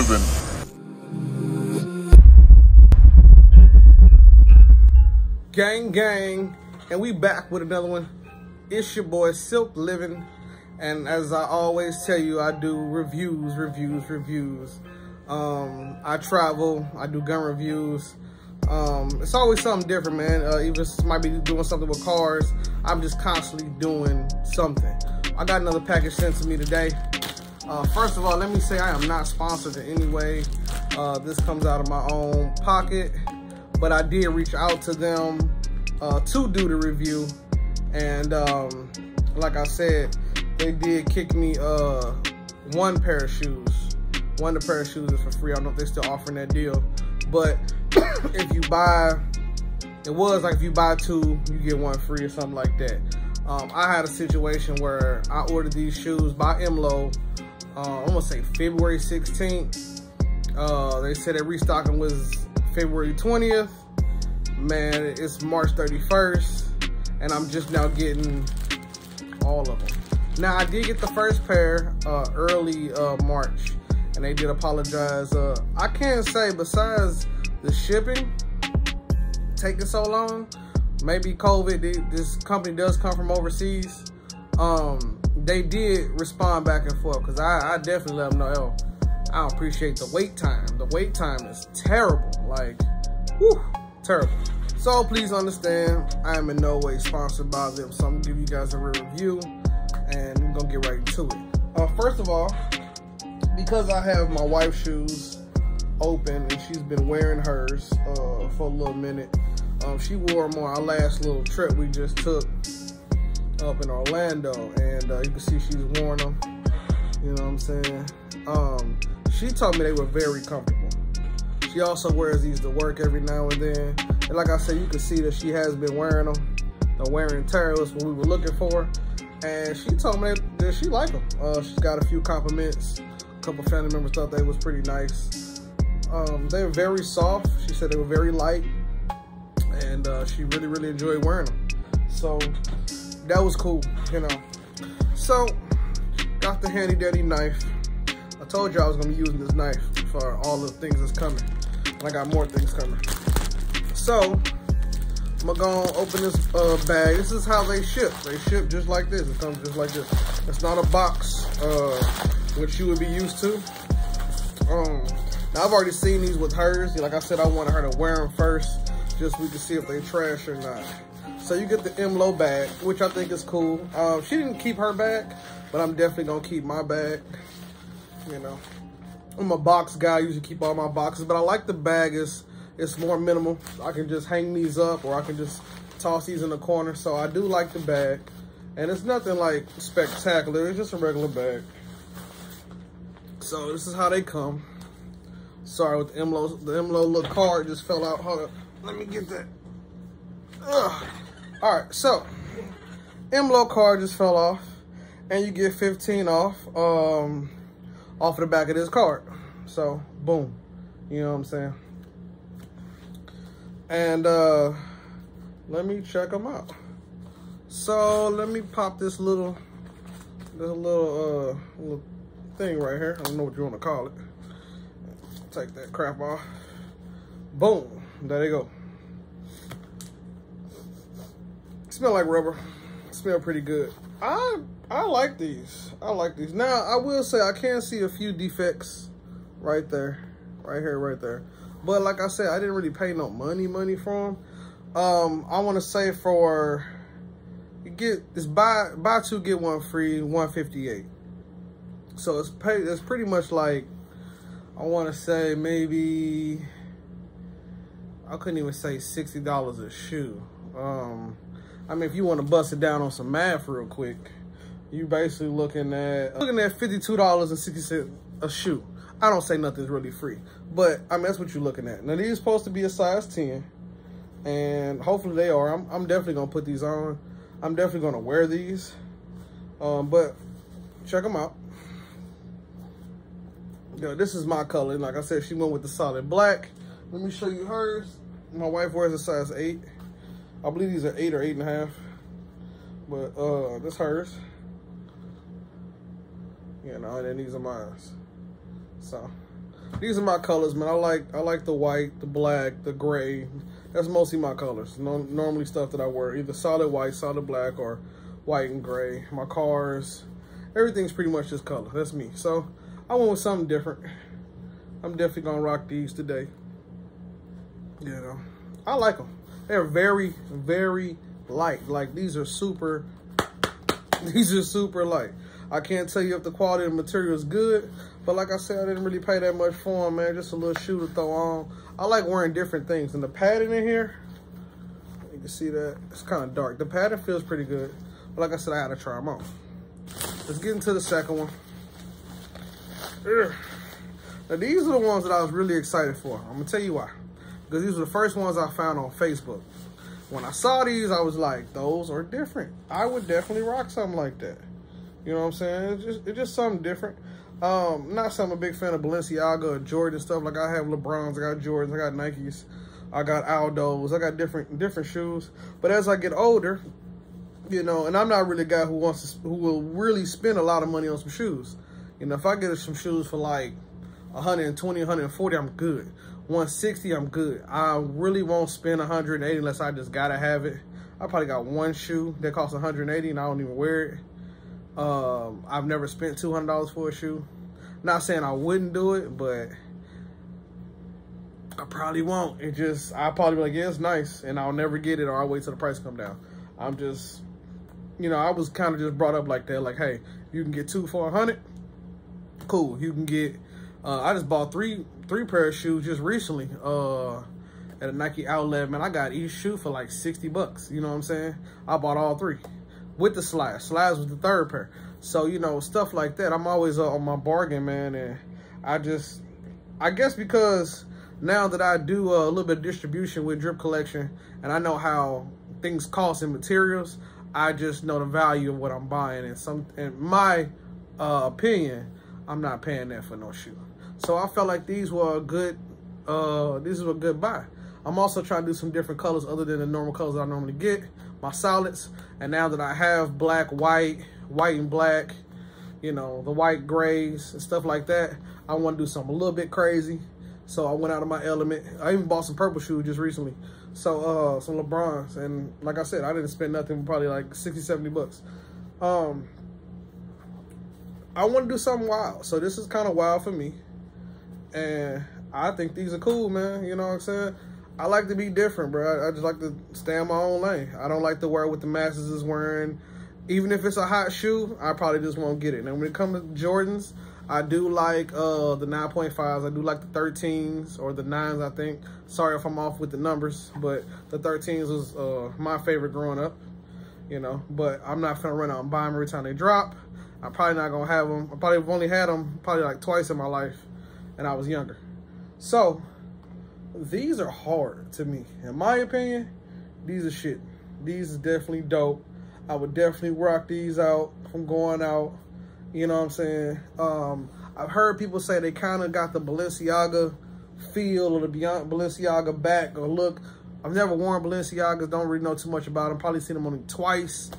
living. Gang, gang, and we back with another one. It's your boy Silk Living, and as I always tell you, I do reviews. I travel, I do gun reviews. It's always something different, man. Even if might be doing something with cars, I'm just constantly doing something. I got another package sent to me today. First of all, let me say I am not sponsored in any way. This comes out of my own pocket, but I did reach out to them to do the review, and like I said, they did kick me one pair of shoes. One of the pair of shoes is for free. I don't know if they're still offering that deal, but if you buy, it was like if you buy two, you get one free or something like that. I had a situation where I ordered these shoes by MLO, I'm gonna say February 16th. They said that restocking was February 20th. Man, it's March 31st, and I'm just now getting all of them. Now, I did get the first pair early March, and they did apologize. I can't say, besides the shipping taking so long, maybe COVID, this company does come from overseas. They did respond back and forth, because I definitely let them know, yo, I don't appreciate the wait time. The wait time is terrible, like, whew, terrible. So please understand, I am in no way sponsored by them, so I'm gonna give you guys a real review, and we're gonna get right into it. First of all, because I have my wife's shoes open, and she's been wearing hers for a little minute. She wore them on our last little trip we just took up in Orlando, and you can see she's worn them, you know what I'm saying? She told me they were very comfortable. She also wears these to work every now and then, and like I said, you can see that she has been wearing them. The wear and tear was what we were looking for, and she told me that she liked them. She's got a few compliments. A couple family members thought they was pretty nice. They were very soft. She said they were very light, and she really enjoyed wearing them. So that was cool, you know. So got the handy dandy knife. I told you I was gonna be using this knife for all the things that's coming, and I got more things coming. So I'm gonna open this bag. This is how they ship. They ship just like this. It comes just like this. It's not a box, which you would be used to. Now I've already seen these with hers. Like I said, I wanted her to wear them first, just so we can see if they trash or not. So you get the MLO bag, which I think is cool. She didn't keep her bag, but I'm definitely gonna keep my bag. You know, I'm a box guy. I usually keep all my boxes, but I like the bag. It's more minimal. I can just hang these up, or I can just toss these in the corner. So I do like the bag, and it's nothing like spectacular. It's just a regular bag. So this is how they come. Sorry with the MLO little card just fell out. Hold up, let me get that. Ugh. All right, so MLO card just fell off, and you get 15 off of the back of this card. So boom, you know what I'm saying? And let me check them out. So let me pop this little thing right here. I don't know what you want to call it. Take that crap off. Boom, there they go. Smell like rubber. Smell pretty good. I like these. I like these. Now I will say I can see a few defects right there, right here, right there. But like I said, I didn't really pay no money for them. I want to say for you get this buy two get one free, $158. So it's pretty much like, I want to say maybe, I couldn't even say $60 a shoe. I mean, if you want to bust it down on some math real quick, you basically looking at $52.60 a shoe. I don't say nothing's really free, but I mean, that's what you're looking at. Now, these are supposed to be a size 10, and hopefully they are. I'm definitely gonna put these on. I'm definitely gonna wear these, but check them out. You know, this is my color. Like I said, she went with the solid black. Let me show you hers. My wife wears a size 8. I believe these are 8 or 8.5. But this hers. You know, and then these are mine. So These are my colors, man. I like the white, the black, the gray. That's mostly my colors. Normally stuff that I wear, either solid white, solid black, or white and gray. My cars, everything's pretty much this color. That's me. So I went with something different. I'm definitely gonna rock these today. You know, I like them. They're very, very light. Like, these are super light. I can't tell you if the quality of the material is good, but like I said, I didn't really pay that much for them, man. Just a little shoe to throw on. I like wearing different things. And the padding in here, you can see that it's kind of dark. The padding feels pretty good, but like I said, I had to try them on. Let's get into the second one. Ugh. Now, these are the ones that I was really excited for. I'm gonna tell you why. Because these were the first ones I found on Facebook. When I saw these, I was like, those are different. I would definitely rock something like that. You know what I'm saying? It's just something different. Not saying I'm a big fan of Balenciaga or Jordan stuff. Like, I have LeBrons, I got Jordans, I got Nikes, I got Aldos, I got different shoes. But as I get older, you know, and I'm not really a guy who will really spend a lot of money on some shoes. You know, if I get some shoes for like 120, 140, I'm good. 160, I'm good. I really won't spend 180 unless I just gotta have it. I probably got one shoe that costs 180 and I don't even wear it. I've never spent $200 for a shoe. Not saying I wouldn't do it, but I probably won't. I'll probably be like, yeah, it's nice, and I'll never get it, or I'll wait till the price come down. I'm just, you know, I was kind of just brought up like that. Like, hey, you can get two for 100. Cool. You can get. I just bought three pair of shoes just recently at a Nike outlet. Man, I got each shoe for like 60 bucks. You know what I'm saying? I bought all three with the slides. Slides was the third pair. So, you know, stuff like that. I'm always on my bargain, man. And I guess because now that I do a little bit of distribution with Drip Collection and I know how things cost in materials, I just know the value of what I'm buying. And in my opinion, I'm not paying that for no shoe. So I felt like these were a good buy. I'm also trying to do some different colors other than the normal colors that I normally get, my solids. And now that I have black, white and black, you know, the white grays and stuff like that, I want to do something a little bit crazy. So I went out of my element. I even bought some purple shoes just recently. So some LeBrons. And like I said, I didn't spend nothing, probably like 60, 70 bucks. I want to do something wild. So this is kind of wild for me. And I think these are cool, man. You know what I'm saying? I like to be different, bro. I just like to stay in my own lane. I don't like to wear what the masses is wearing. Even if it's a hot shoe, I probably just won't get it. And when it comes to Jordans, I do like the 9.5s. I do like the 13s or the 9s, I think. Sorry if I'm off with the numbers, but the 13s was my favorite growing up, you know. But I'm not finna run out and buy them every time they drop. I'm probably not gonna have them. I probably have only had them probably like twice in my life, and I was younger. So these are hard to me. In my opinion, these are shit. These are definitely dope. I would definitely rock these out if I'm going out. You know what I'm saying? I've heard people say they kind of got the Balenciaga feel or the Beyond Balenciaga back or look. I've never worn Balenciagas, don't really know too much about them. Probably seen them only twice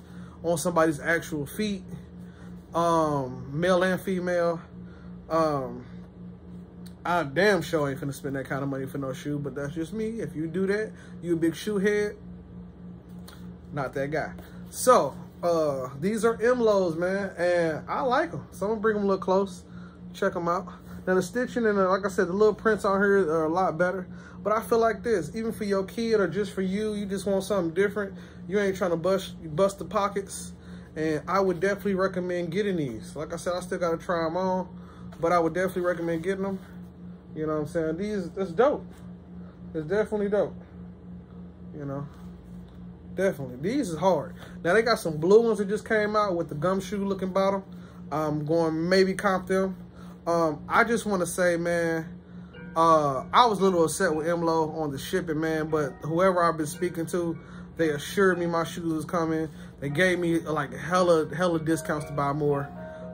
on somebody's actual feet, male and female. I damn sure ain't finna spend that kind of money for no shoe, but that's just me. If you do that, you a big shoe head, not that guy. So, these are MLOs, man, and I like them. So I'm gonna bring them a little close, check them out. Now the stitching and like I said, the little prints on here are a lot better. But I feel like this, even for your kid or just for you, you just want something different. You ain't trying to bust the pockets. And I would definitely recommend getting these. Like I said, I still gotta try them on, but I would definitely recommend getting them. You know what I'm saying? It's dope. It's definitely dope. You know, definitely. These is hard. Now they got some blue ones that just came out with the gumshoe looking bottom. I'm going to maybe comp them. I just want to say, man, I was a little upset with MLO on the shipping, man, but whoever I've been speaking to, they assured me my shoes was coming. They gave me like hella discounts to buy more.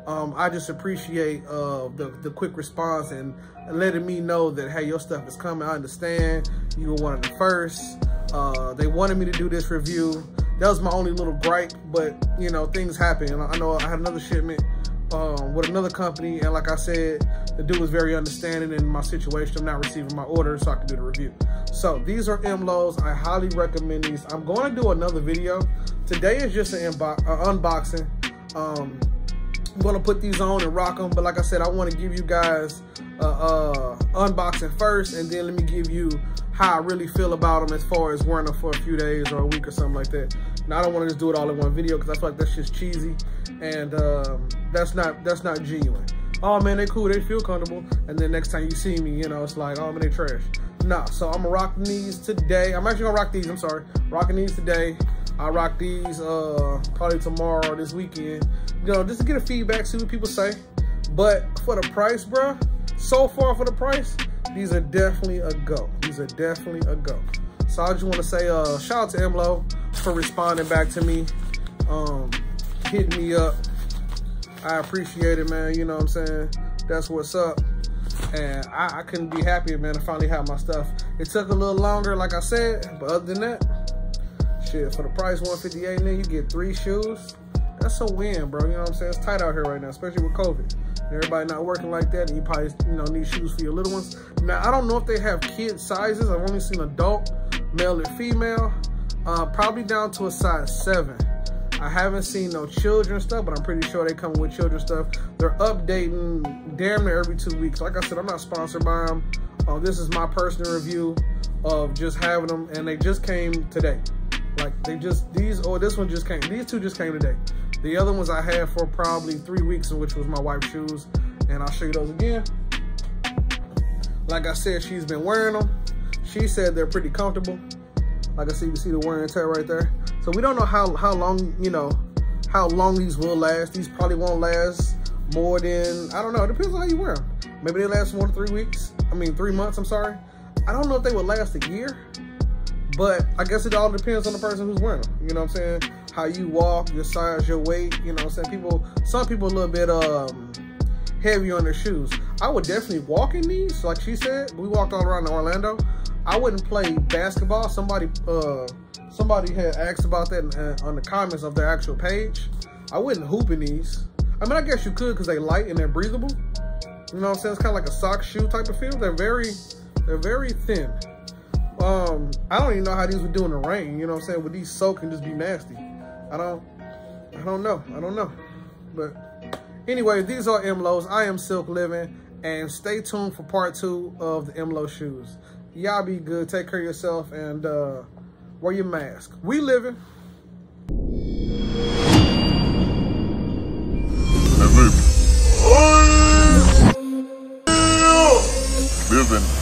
I just appreciate the quick response and letting me know that, hey, your stuff is coming. I understand. You were one of the first. They wanted me to do this review. That was my only little gripe, but, you know, things happen. And I know I had another shipment with another company, and like I said, the dude was very understanding in my situation. I'm not receiving my order, so I can do the review. So these are MLOs. I highly recommend these. I'm going to do another video. Today is just an unboxing. I'm going to put these on and rock them, but like I said, I want to give you guys unboxing first, and then let me give you how I really feel about them as far as wearing them for a few days or a week or something like that. Now, I don't want to just do it all in one video because I feel like that's just cheesy, and that's not genuine. Oh man, they cool, they feel comfortable, and then next time you see me, you know, it's like, oh man, they trash. Nah, so I'm gonna rock these today. I'm actually gonna rock these, I'm sorry. Rocking these today. I'll rock these probably tomorrow or this weekend. You know, just to get a feedback, see what people say. But for the price, bruh, so far for the price, these are definitely a go. These are definitely a go. So I just want to say shout out to MLO for responding back to me, hitting me up. I appreciate it, man. You know what I'm saying? That's what's up. And I couldn't be happier, man, to finally have my stuff. It took a little longer, like I said, but other than that, shit, for the price, $158, and then you get 3 shoes. That's a win, bro. You know what I'm saying? It's tight out here right now, especially with COVID. Everybody not working like that, and you probably, you know, need shoes for your little ones. Now, I don't know if they have kid sizes. I've only seen adult, male and female, probably down to a size 7. I haven't seen no children stuff, but I'm pretty sure they come with children stuff. They're updating damn near every 2 weeks. Like I said, I'm not sponsored by them. This is my personal review of just having them, and they just came today. Like this one just came. These 2 just came today. The other ones I had for probably 3 weeks, which was my wife's shoes, and I'll show you those again. Like I said, she's been wearing them. She said they're pretty comfortable. Like I said, you can see the wear and tear right there. So we don't know how long, you know, how long these will last. These probably won't last more than, I don't know, it depends on how you wear them. Maybe they last more than 3 weeks. I mean, 3 months, I'm sorry. I don't know if they would last a year, but I guess it all depends on the person who's wearing them. You know what I'm saying? How you walk, your size, your weight, you know what I'm saying? Some people a little bit heavy on their shoes. I would definitely walk in these, like she said. We walked all around Orlando. I wouldn't play basketball. Somebody had asked about that on the comments of their actual page. I wouldn't hoop in these. I mean, I guess you could because they light and they're breathable. You know what I'm saying? It's kind of like a sock shoe type of feel. They're very thin. I don't even know how these would do in the rain. You know what I'm saying? Would these soak and just be nasty? I don't know. But anyway, these are MLOs. I am Silk Living, and stay tuned for part 2 of the MLO shoes. Y'all be good, take care of yourself, and wear your mask. We living. Living.